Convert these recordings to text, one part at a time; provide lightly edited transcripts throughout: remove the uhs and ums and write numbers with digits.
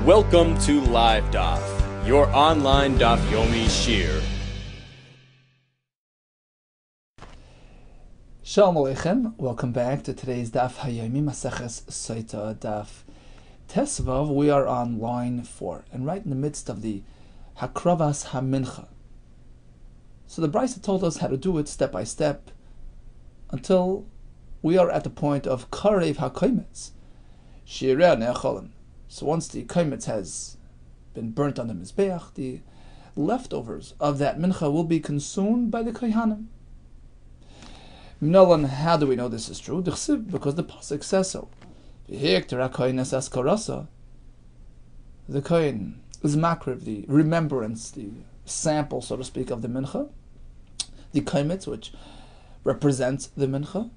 Welcome to Live Daf, your online Daf Yomi Shir. Shalom Aleichem. Welcome back to today's Daf Hayomi Maseches SOTAH Daf Tesvav. We are on line 4, and right in the midst of the Hakravas HaMincha. So the Brisa told us how to do it step by step until we are at the point of Karev HaKoimetz, Shireh Ne'acholim. So once the Koimetz has been burnt on the Mizbeach, the leftovers of that Mincha will be consumed by the Kohanim. Nolan, how do we know this is true? Because the Pasuk says so. The Kohen is makriv, the remembrance, the sample, so to speak, of the Mincha. The Koimetz, which represents the Mincha.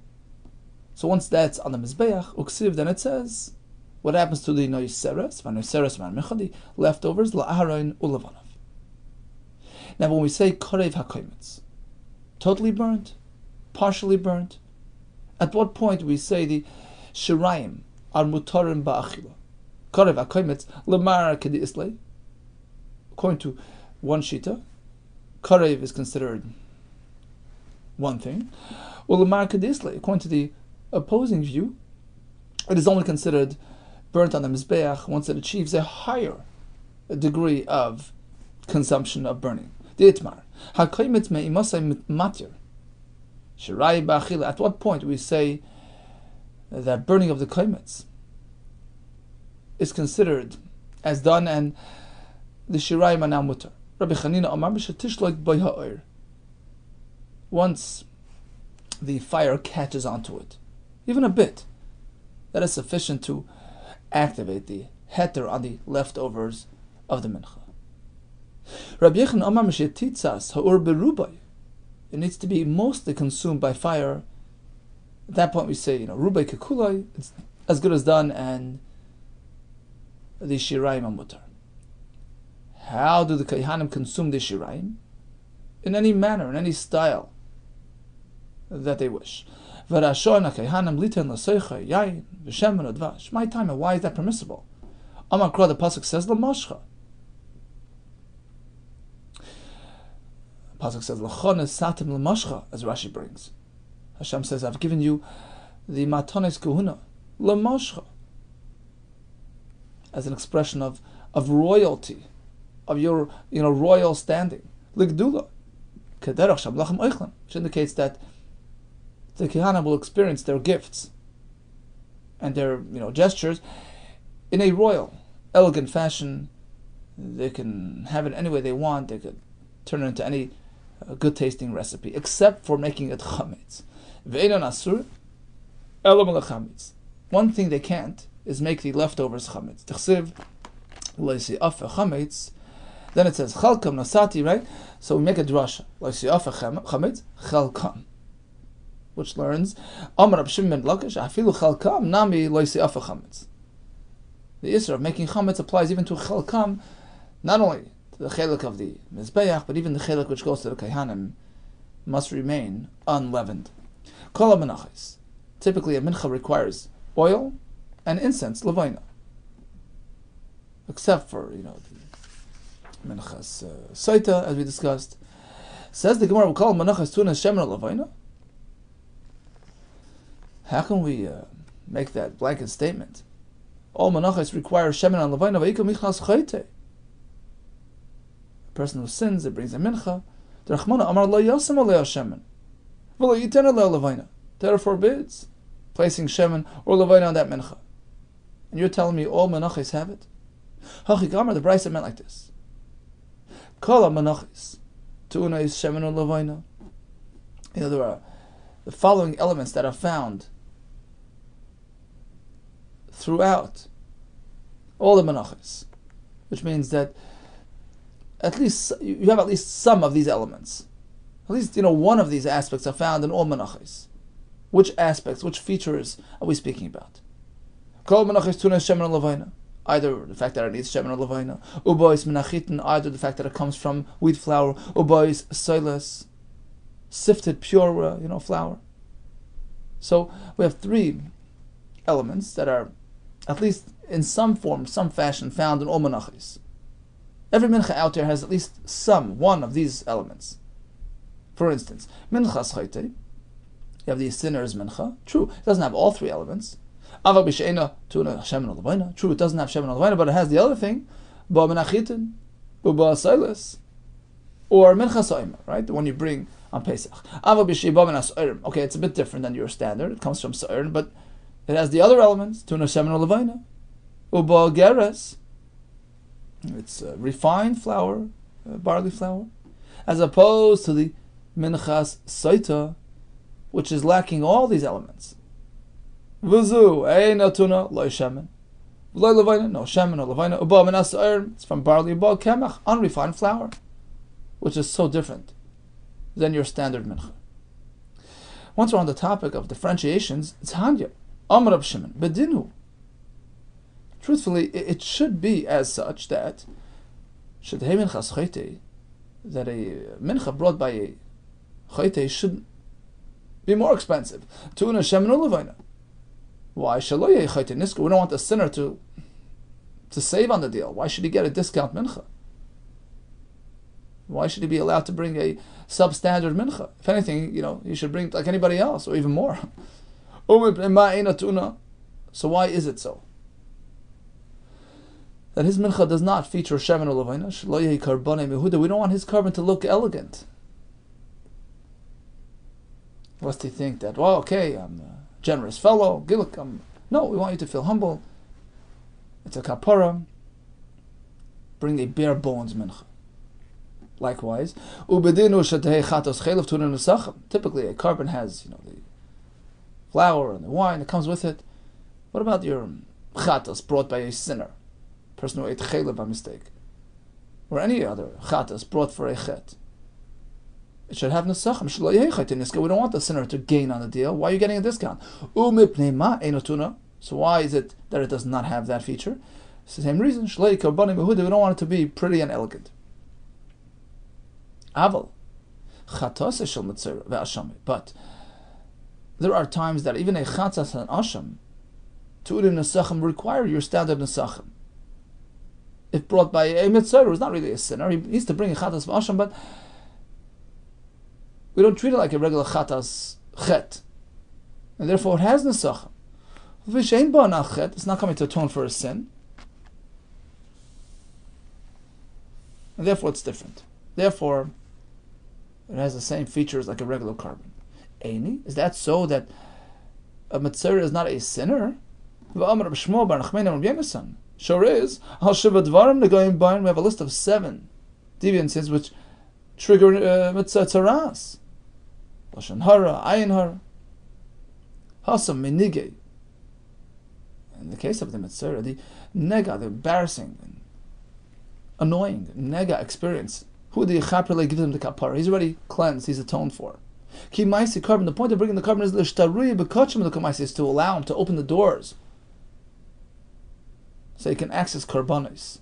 So once that's on the Mizbeach, Uksiv, then it says, what happens to the Noiseres, the leftovers, La'aharon Ulavanav. Now when we say Karev HaKoimetz, totally burnt, partially burnt, at what point do we say the Shirayim are Mutarim Ba'achila? Karev HaKoimetz, Lamar Kedi Islay. According to one Shita, Karev is considered one thing, or Lamar Kedi Islay. According to the opposing view, it is only considered burnt on the Mizbeach once it achieves a higher degree of consumption of burning. The Itmar. HaKoimetz me'imasay matir. Shirai ba'achila. At what point do we say that burning of the Koimetz is considered as done and the Shirayim are now mutar? Rabbi Chanina Amar b'shetishloik by ha'or. Once the fire catches onto it, even a bit, that is sufficient to activate the heter on the leftovers of the mincha. Rabbi Yechon Amar Mishetitzas Ha'ur Berubai. It needs to be mostly consumed by fire. At that point we say, Rubai Kekulai, it's as good as done, and the Shirayim are mutar. How do the Kohanim consume the Shirayim? In any manner, in any style that they wish. My time, and why is that permissible? Amakra, the pasuk says l'mashcha. Pasuk says l'chones satim l'mashcha, as Rashi brings. Hashem says, I've given you the matanes kahuna l'mashcha, as an expression of royalty, of your royal standing. L'gdula kederach shamlachem oichlan, which indicates that the Kohanim will experience their gifts and their gestures in a royal, elegant fashion. They can have it any way they want. They could turn it into any good tasting recipe, except for making it chametz. Ve'enon asur elo melech. One thing they can't is make the leftovers chametz. T'chsiv lo yisi'afa chametz. Then it says chalkam nasati, right? So we make a drasha. Lo yisi'afa chametz chalkam, which learns Amar Rab Shimon ben Lakish afilu chalkam nami lo yisi'afa chametz. The issue of making chametz applies even to chalkam, not only to the chelik of the mizbeach, but even the chelik which goes to the kohanim must remain unleavened. Kol ha-menachos. Typically, a mincha requires oil and incense, levaina, except for the minchas SOTAH, as we discussed. Says the Gemara, "Kol ha-menachos tunas shemen levaina." How can we make that blanket statement? All menachos require shemen and levaina v'ikam michnas chayte. A person who sins, it brings a mincha. The Rachmana Amar lo yasem alei shemen v'lo yiten alei levaina. Torah forbids placing shemen or levaina on that mincha. And you're telling me all menachos have it? Hachik Amar, the Brisa meant like this: Kol ha-menachos tunas shemen or levaina. There are the following elements that are found throughout all the menachos, which means that at least you have at least some of these elements. At least one of these aspects are found in all menachos. Which aspects, which features are we speaking about? Kol menachos tunas shemen levaina. Either the fact that it needs shemen levaina, ubois menachitin, either the fact that it comes from wheat flour, ubois soiles, sifted pure flour. So we have three elements that are at least in some form, some fashion, found in all menachos. Every mincha out there has at least one of these elements. For instance, minchas chayte, you have the sinner's mincha. True, it doesn't have all three elements. Ava b'she'ena tuna shemen olevina. True, it doesn't have shemen olevina, but it has the other thing. Ba menachitin, uba silas, or minchas oimer, right? The one you bring on Pesach. Ava b'she'ba menas oirim. Okay, it's a bit different than your standard. It comes from sa'ir, but it has the other elements. Tuna shemen olevina, uba geres. It's refined flour, barley flour, as opposed to the minchas SOTAH, which is lacking all these elements. Vuzu eina tuna loy shemen, loy levina no shemen or levina. Uba minas sa'ir, it's from barley. Uba kemach, unrefined flour, which is so different than your standard mincha. Once we're on the topic of differentiations, it's hanya amar Rab Shimon bedinu. Truthfully, it should be as such that that a mincha brought by a chayte should be more expensive. Tuna shemen ulevina. Why shaloye chayte niska? We don't want the sinner to save on the deal. Why should he get a discount mincha? Why should he be allowed to bring a substandard mincha? If anything, he should bring like anybody else, or even more. So why is it so that his mincha does not feature shemen or levina? We don't want his carbon to look elegant. Lest he think that, well, okay, I'm a generous fellow, giluk, no, we want you to feel humble. It's a kapara. Bring a bare bones mincha. Likewise, typically a carbon has, the flour and the wine that comes with it. What about your chatos brought by a sinner? Person who ate chaylev by mistake, or any other chatas brought for a chet, it should have nesachim. We don't want the sinner to gain on the deal. Why are you getting a discount? So why is it that it does not have that feature? It's the same reason. We don't want it to be pretty and elegant. But there are times that even a chatas and asham, tu'udim nesachim, require your standard nesachim. If brought by a mitzvah, who's not really a sinner, he needs to bring a chatas v'asham, but we don't treat it like a regular chatas chet, and therefore it has nesachim. It's not coming to atone for a sin, and therefore it's different. Therefore, it has the same features like a regular carbon. Eini, is that so that a mitzvah is not a sinner? Sure is. We have a list of 7 deviances which trigger mitzvah tzaras. Lashon hara, ayin hara, hasam minige. In the case of the mitzvah, the nega, the embarrassing, and annoying nega experience, who the chaper gives him the kapara. He's already cleansed. He's atoned for. Ki ma'isi carbon. The point of bringing the carbon is l'shtarui b'kachim l'kamaisi, is to allow him to open the doors, so he can access karbanis.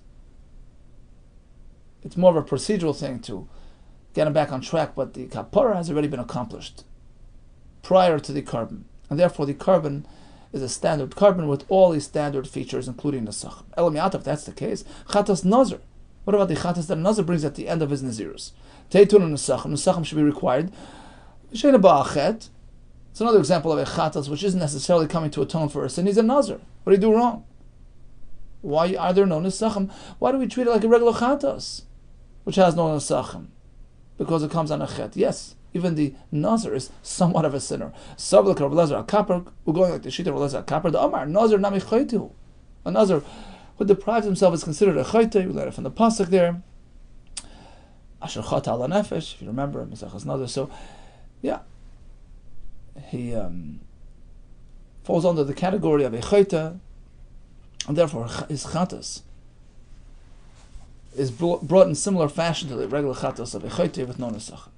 It's more of a procedural thing to get him back on track, but the kapara has already been accomplished prior to the carbon, and therefore the carbon is a standard carbon with all these standard features, including the sachem. Elamiyat, if that's the case, chatas nazar. What about the chatas that a nazar brings at the end of his nazirus? Teitun and nesachem should be required. It's another example of a chatas which isn't necessarily coming to atone for a sin. He's a nazar. What did he do wrong? Why are there no nesachem? Why do we treat it like a regular chatas, which has no nesachem? Because it comes on a chet. Yes, even the nazar is somewhat of a sinner. We're going like the shita of Elazar Kapar. The Amar nazar nami chaytu. A nazar who deprives himself is considered a chayte. We learn it from the pasuk there. Asher chata ala nefesh. If you remember, Mesachas Nazar. So, yeah, he falls under the category of a chayte, and therefore his chatas is brought in similar fashion to the regular chatas of a chayte with no nesachem.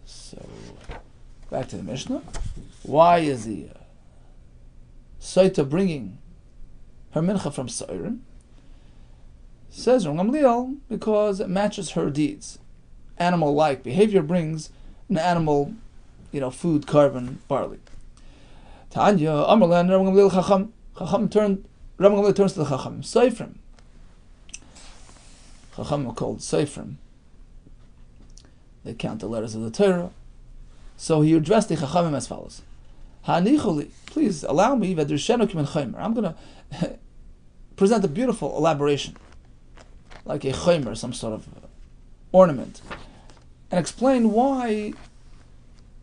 So, back to the Mishnah. Why is the SOTAH bringing her mincha from Sa'irin? Says Rav Gamliel, because it matches her deeds. Animal-like behavior brings an animal, food, carbon, barley. Tanya, Amrlan, Rabbi Gamliel Chacham. Rabbi Gamliel turns to the Chacham. Seifrim. Chacham are called Seifrim. They count the letters of the Torah. So he addressed the Chachamim as follows. Ha'anicholi, please allow me, v'dershenu kimen chaymer. I'm going to present a beautiful elaboration, like a chaymer, some sort of ornament, and explain why,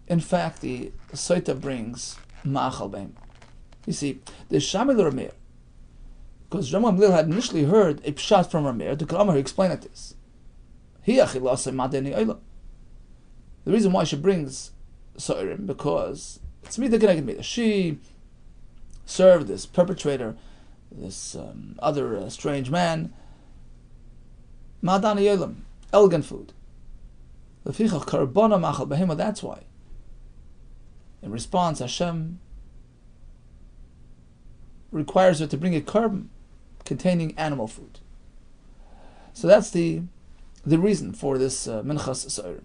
in fact, the SOTAH brings ma'achal behem. You see, the Shamil Rameir, because Rabbi Gamliel had initially heard a pshat from Rameir, the Kramar explained like this. The reason why she brings So'irim, because it's Mida Keneged Mida. She served this perpetrator, this other strange man, Ma'adani Yolam, elegant food. That's why. In response, Hashem requires her to bring a korban containing animal food. So that's the reason for this Minchas So'irim.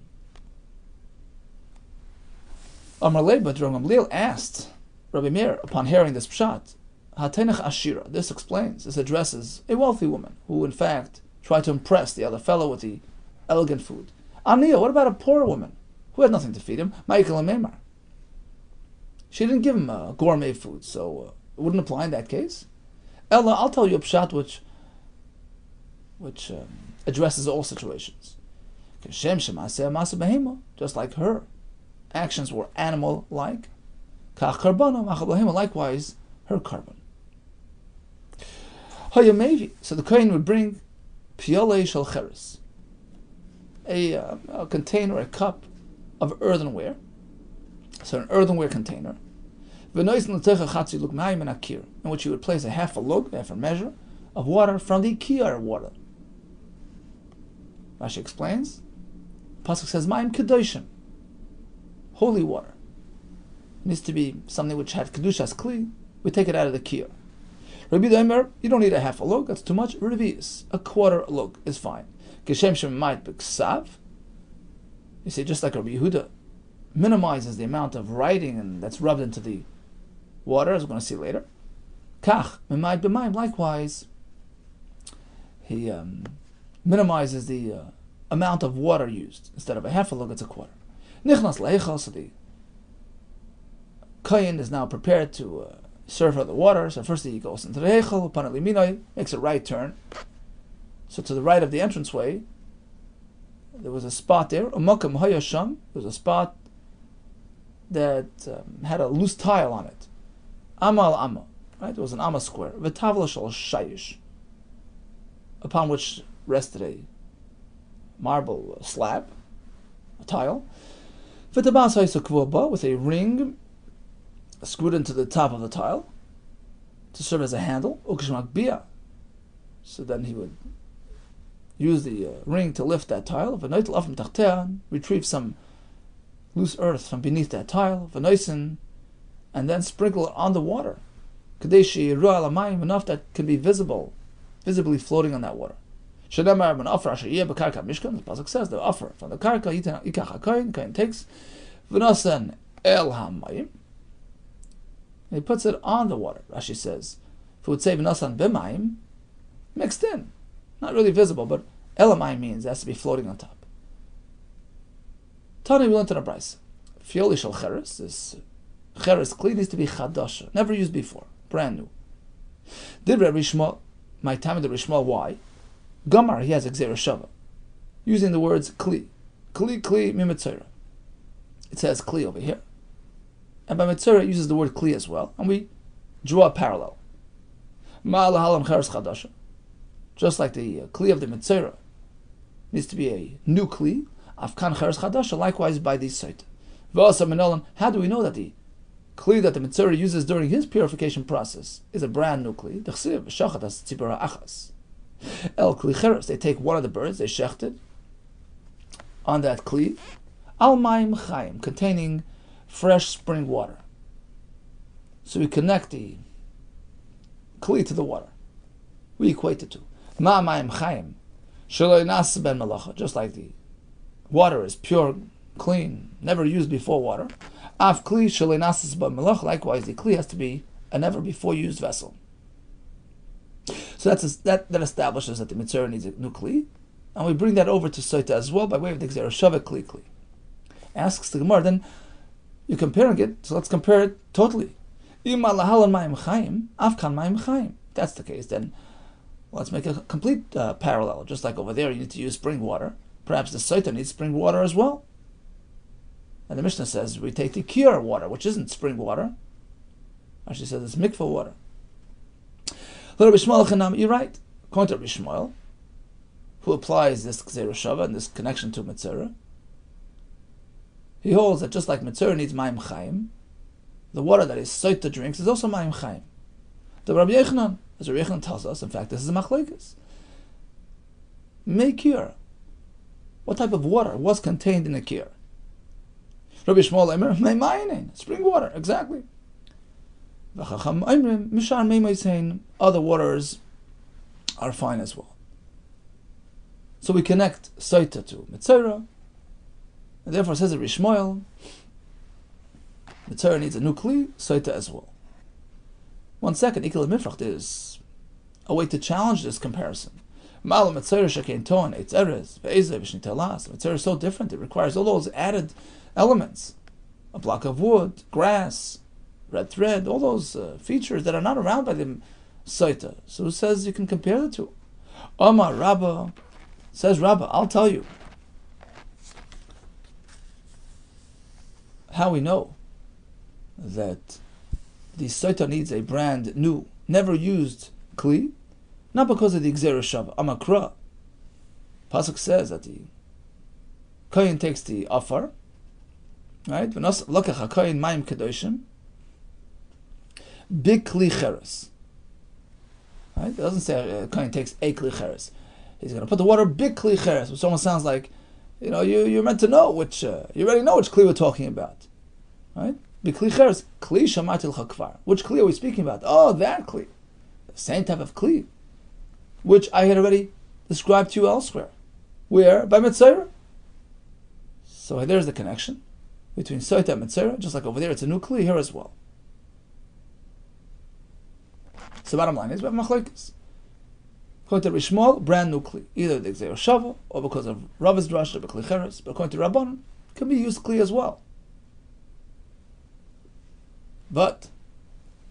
Amar Lei, but Rabbi Gamliel asked Rabbi Meir upon hearing this pshat, Hatenach Ashira. This explains, this addresses a wealthy woman who, in fact, tried to impress the other fellow with the elegant food. Aniya, what about a poor woman who had nothing to feed him? Michael and Meimar. She didn't give him gourmet food, so it wouldn't apply in that case. Ella, I'll tell you a pshat which addresses all situations. Just like her actions were animal-like, likewise her korban. So the kohen would bring piyolei shel cheres, a container, a cup of earthenware, so an earthenware container, in which you would place a half a lug, half a measure of water from the kiyar water. Rashi explains, Pasuk says, Ma'im kedoshim, holy water. It needs to be something which had kedushas kli. We take it out of the kiyar. Rabbi Yehuda, you don't need a half a lug, that's too much. Revi'is, a quarter lug is fine. Geshem shem ma'it b'ksav. You see, just like Rabbi Yehuda minimizes the amount of writing and that's rubbed into the water, as we're going to see later. Kach ma'it b'mayim. Likewise, he minimizes the amount of water used. Instead of a half a lug, it's a quarter. Nichnas leichal, so the kohen is now prepared to serve her the water. So first he goes into the heichal, upon eliminoi, makes a right turn. So to the right of the entranceway, there was a spot there. Umakam hayasham. There was a spot that had a loose tile on it. Amal amma, right? It was an amma square. V'tavla shal shayish, upon which rested a marble slab, a tile. V'tabas haysakvuba, with a ring screwed into the top of the tile to serve as a handle. Ukishmak bia. So then he would use the ring to lift that tile. V'noitel afim tachtea, retrieve some loose earth from beneath that tile. V'noisen, and then sprinkle it on the water. Kadeshi yiru al hamayim, enough that can be visibly floating on that water. Shadamar ben offer asher yeh b'karka mishkan. The pasuk says the offer from the karka yikach hakohen. Kohen takes v'nosen el hamayim, and he puts it on the water. Rashi says, if it would say v'nosan b'mayim, mixed in, not really visible, but el hamayim means it has to be floating on top. Tani we learned in a brayso. Fioli shel cheres, this cheres kli needs to be chadasha, never used before, brand new. Did Rabbi Shmuel, my time of the Rishmal, why? Gamar, he has Gzeira Shava, using the words kli. Kli mi mitzora. It says kli over here. And by mitzora it uses the word kli as well. And we draw a parallel. Ma'alahalam cheres chadasha. Just like the kli of the mitzora needs to be a new kli, afkan cheres chadasha, likewise by the SOTAH. V'asa menolan, how do we know that the kli that the mitzora uses during his purification process is a brand new kli? D'chsiv, shachat as tzibura achas. El kli cheres, they take one of the birds, they shecht it on that kli, al mayim chayim, containing fresh spring water. So we connect the kli to the water. We equate the two. Ma mayim chayim, shelo nas ben malacha, just like the water is pure, clean, never used before water. Av kli shalenasis ba melach. Likewise, the kli has to be a never before used vessel. So that establishes that the mitzvah needs a new kli, and we bring that over to SOTAH as well by way of the gzera shava kli. Asks the Gemara, then you're comparing it, so let's compare it totally. If that's the case, then let's make a complete parallel. Just like over there, you need to use spring water. Perhaps the SOTAH needs spring water as well. And the Mishnah says we take the kir water, which isn't spring water. Actually says it's mikvah water. You're right. According to Rabbi Shmuel, who applies this gzera shava and this connection to mitzvah, he holds that just like mitzvah needs mayim chayim, the water that his SOTAH drinks is also mayim chayim. The Rabbi Yehuda, as Rabbi Yehuda tells us, in fact, this is a machlokes. Mekir. What type of water was contained in a kir? Rabbi Shmuel Eimer, meimayin, spring water, exactly. V'chacham Eimer, mishar meimayin, other waters are fine as well. So we connect SOTAH to mitzvah, and therefore says Rabbi Shmuel, mitzvah needs a new kli, SOTAH as well. 1 second, Ikil Mifrach, is a way to challenge this comparison. Mitzvah is so different, it requires all those added elements. A block of wood, grass, red thread, all those features that are not around by the SOTAH. So it says you can compare the two. Omar Rabbah, says Rabbah, I'll tell you how we know that the SOTAH needs a brand new, never used kli, not because of the gzera shava. Amakra. Pasuk says that the kohen takes the afar, right? V'nos lokach hakohen mayim kedoshim big kli cheres. Right? It doesn't say kohen takes a kli cheres. He's going to put the water big kli cheres, which almost sounds like, you're meant to know which, you already know which kli we're talking about, right? Big kli cheres, kli shamatil chakvar. Which kli are we speaking about? Oh, that kli, the same type of kli, which I had already described to you elsewhere. Where? By mitzvah. So there's the connection between SOTAH and mitzvah. Just like over there, it's a new kli here as well. So bottom line is, we have machlokes. According to Rabbi Shmuel, brand new kli. Either the gzera shava, or because of Rava's drash, the kli cheres. But according to Rabbanan, it can be used kli as well. But,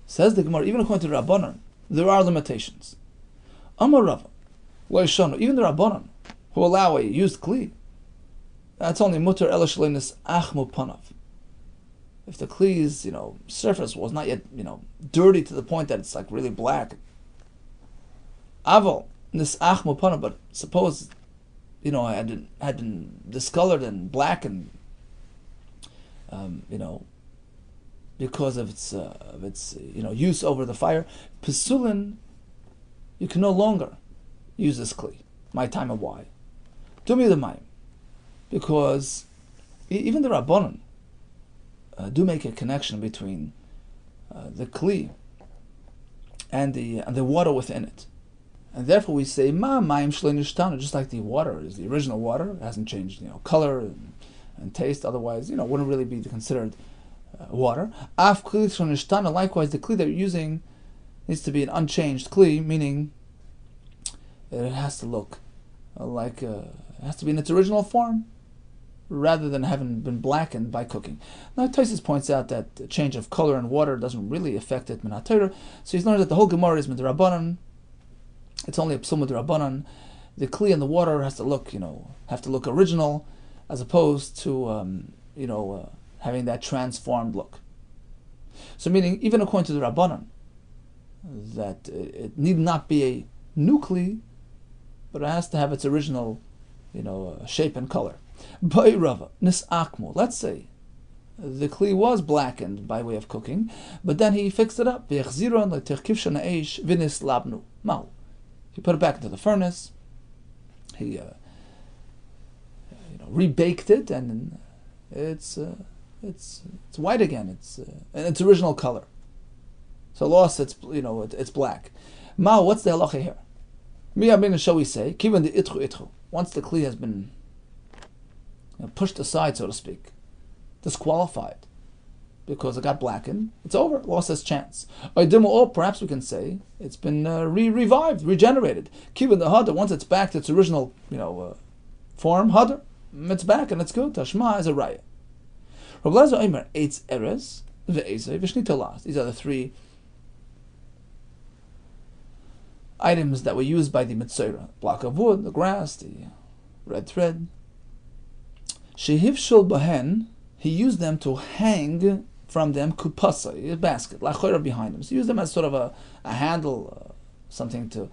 says the Gemara, even according to Rabbanan, there are limitations. Amar Rava, even the Rabbanan, who allow a used kli, that's only mutar ela shleinis achmu panav. If the kli's, surface was not yet, dirty to the point that it's like really black. Aval nis achmu panav, but suppose, had been discolored and blackened, because of its use over the fire. Pesulin, you can no longer use this kli. My time of why? Do me the mayim, because even the Rabbanon do make a connection between the kli and the water within it, and therefore we say ma mayim shlei nishtanu, just like the water is the original water, it hasn't changed color and taste. Otherwise, wouldn't really be considered water. Af kli shel nishtanu, likewise the kli that you're using needs to be an unchanged kli, meaning it has to look like it has to be in its original form, rather than having been blackened by cooking. Now Tosfos points out that the change of color in water doesn't really affect it min haTorah, so he's learned that the whole Gemara is midrabanan. It's only a psum midrabanan. The kli and the water has to look, have to look original, as opposed to having that transformed look. So meaning, even according to the Rabbanan, that it need not be a new kli, but it has to have its original, shape and color. By Rava, nisakmu. Let's say the kli was blackened by way of cooking, but then he fixed it up. He put it back into the furnace. He rebaked it, and it's white again. It's in its original color. So lost its it's black. What's the halacha here? Shall we say, given the itchu, once the kli has been pushed aside, so to speak, disqualified, because it got blackened, it's over, lost its chance. Or perhaps we can say it's been revived, regenerated. Kibbutz the hadar, once it's back to its original, form, hadar, it's back and it's good. Tashma is a raya. Rabbi Lezer Omer, eitz eres, ve'ezei, v'shnita las. These are the three items that were used by the Mitzorah. Block of wood, the grass, the red thread. Shehivshul bahen, he used them to hang from them kupasa, a basket, lachora behind him. So he used them as sort of a handle, something to,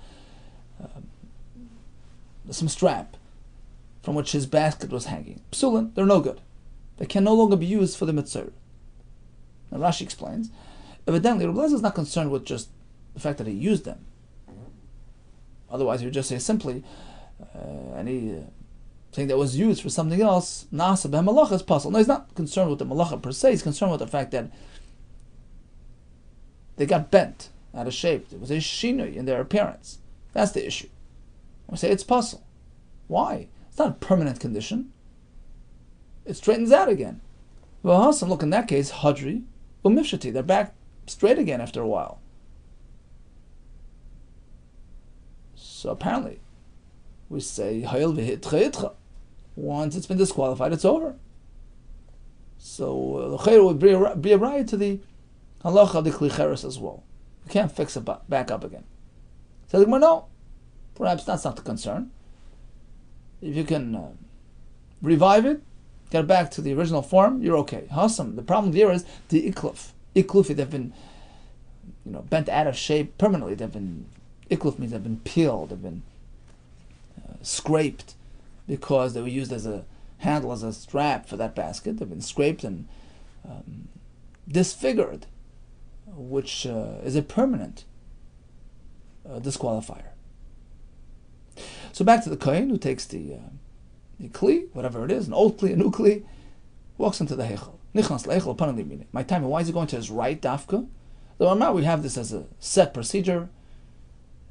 some strap from which his basket was hanging. Psulin, they're no good. They can no longer be used for the Mitzorah. Now Rashi explains, evidently Rabbi Lezer is not concerned with just the fact that he used them. Otherwise, he would just say simply, any thing that was used for something else, nasa b'hem malacha is possible. No, he's not concerned with the malacha per se. He's concerned with the fact that they got bent out of shape. There was a shinui in their appearance. That's the issue. We say it's possible. Why? It's not a permanent condition. It straightens out again. Well, look, in that case, hadri, umifshati, they're back straight again after a while. So apparently, we say, once it's been disqualified, it's over. So the chayr would be a right to the halacha of the kli cheres as well. You can't fix it back up again. So the Gemara, no, perhaps that's not the concern. If you can revive it, get it back to the original form, you're okay. Hasam. The problem here is the ikluf. Ikluf, they've been, bent out of shape permanently. Ikluf means they've been peeled, they've been scraped because they were used as a handle, as a strap for that basket. They've been scraped and disfigured, which is a permanent disqualifier. So back to the kohen who takes the kli, whatever it is, an old kli, a new kli, walks into the heichal. Nichnas leichel upon limine. My time, why is he going to his right dafka? The Rama, we have this as a set procedure.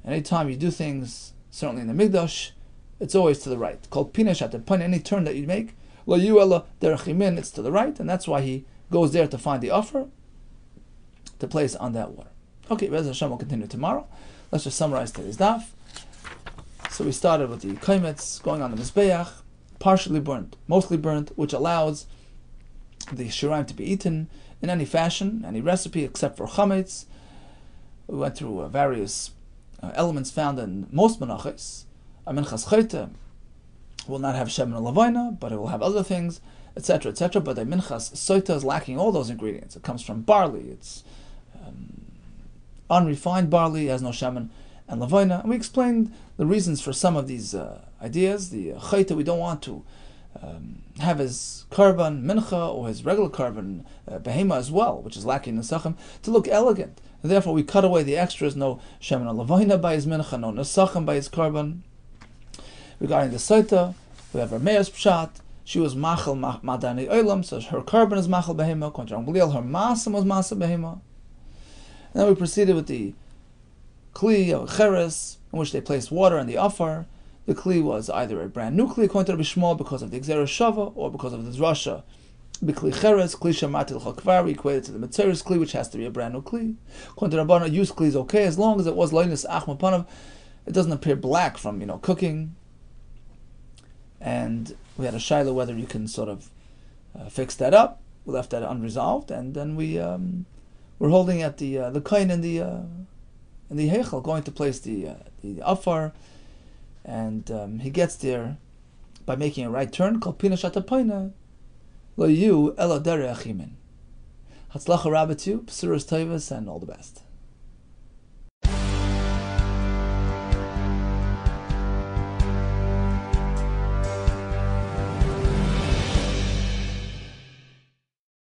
Anytime you do things, certainly in the Mikdash, it's always to the right. Called pinesh at the point, any turn that you make, lo yuela derechimin, it's to the right, and that's why he goes there to find the offer to place on that water. Okay, Bez Hashem will continue tomorrow. Let's just summarize today's daf. So we started with the kaimetz going on the mizbeach, partially burnt, mostly burnt, which allows the shiraim to be eaten in any fashion, any recipe except for chametz. We went through various elements found in most menachos. A minchas chayte will not have shemen and lavaina, but it will have other things, etc., etc. But a minchas SOTAH is lacking all those ingredients. It comes from barley. It's unrefined barley, has no shemen and lavaina. And we explained the reasons for some of these ideas. The chayte we don't want to have his karban mincha or his regular karban behema as well, which is lacking in nesachim, to look elegant. And therefore, we cut away the extras. No shemen and lavaina by his mincha, no nesachim by his karban. Regarding the SOTAH, we have Rameya's pshat. She was machal madani olam, so her karban is machal behema. According to Rambliel, her masam was masa behema. And then we proceeded with the kli of cheres, in which they placed water in the afar. The kli was either a brand new kli, according to Rabbi Shmuel, because of the Gzera Shava, or because of the drasha. B'kli cheres, kli shamatil chakvar, we equated to the Mitzorah's kli, which has to be a brand new kli. According to Rabbana, used kli is okay, as long as it was loinus achma panav. It doesn't appear black from cooking. And we had a shaila whether you can sort of fix that up. We left that unresolved, and then we're holding at the kohen in the heichal, going to place the afar, and he gets there by making a right turn. Called pina shatapaina lo yu ela derech achimin. Hatzlacha rabbetu, psuras tovas, and all the best.